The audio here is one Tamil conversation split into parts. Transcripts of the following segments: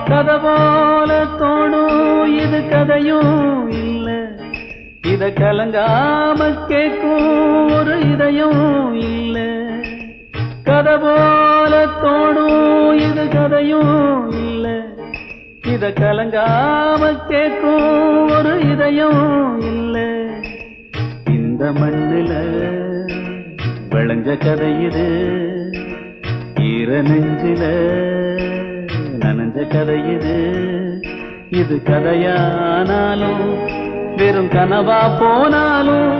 கதை போல தோணும் இது கதையும் இல்ல, இத கலங்காம கேட்கும் ஒரு இதயம் இல்ல. கதை போல தோணும் இது கதையும் இல்ல, இத கலங்காம கேட்கும் ஒரு இதயம் இல்ல. இந்த மண்ணில விளைஞ்ச கதை இது, ஈர நெஞ்சில நனைஞ்ச கதை இது. இது கதையானாலும் வெறும் கனவா போனாலும்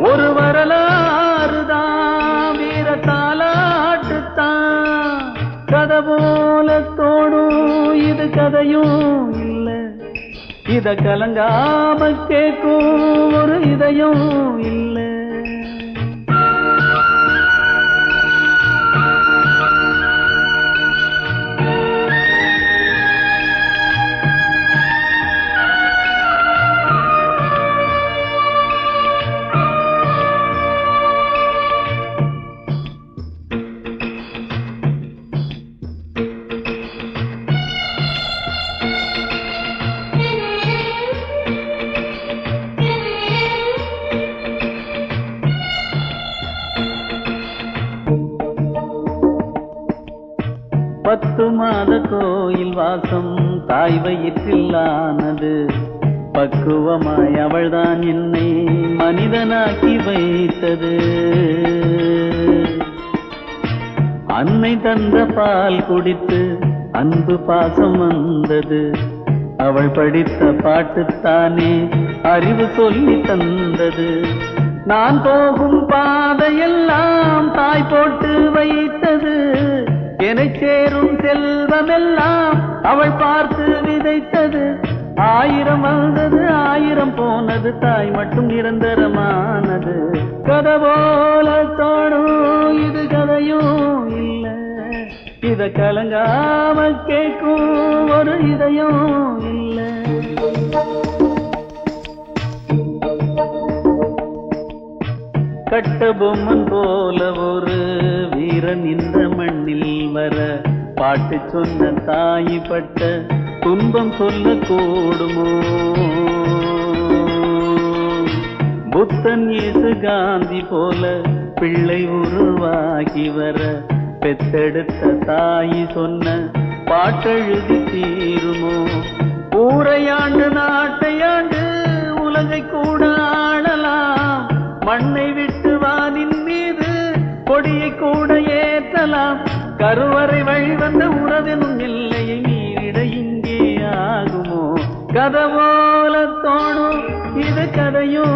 ஒரு வரலாறுதான், வீர தாலாட்டுத்தான். கதை போல தோணும் இது கதையும் இல்ல, இத கலங்காம கேட்கும் ஒரு இதயம் இல்ல. பத்து மாத கோயில் வாசம் தாய் வயிற்றில்லானது, பக்குவமாய் அவள்தான் என்னை மனிதனாக்கி வைத்தது. அன்னை தந்த பால் குடித்து அன்பு பாசம் வந்தது, அவள் படித்த பாட்டுத்தானே அறிவு சொல்லி தந்தது. நான் போகும் பாதையெல்லாம் தாய் போட்டு வைத்தது, என்னை சேரும் செல்வமெல்லாம் அவள் பார்த்து விதைத்தது. ஆயிரம் வந்தது ஆயிரம் போனது, தாய் மட்டும் நிரந்தரமானது. கதை போல தோணும் இது கதையும் இல்ல, இத கலங்காம கேட்கும் ஒரு இதயம் இல்ல. கட்ட பொம்மன் போல ஒரு வீரன் இந்த மண்ணில் வர, பாட்டு சொன்ன தாய் பட்ட துன்பம் சொல்ல கூடுமோ? புத்தன் இயேசு காந்தி போல பிள்ளை உருவாகி வர, பெத்தெடுத்த தாய் சொன்ன பாட்டெழுதி தீருமோ? ஊரையாண்டு நாட்டையாண்டு உலகை கூட ஆளலாம், மண்ணை விட்டு வானின் மீது கொடியை கூட ஏற்றலாம். கருவறை வழிவந்த உறவெனும் எல்லையை மீறிட இங்கே ஆகுமோ? கதை போல தோணும் இது கதையும்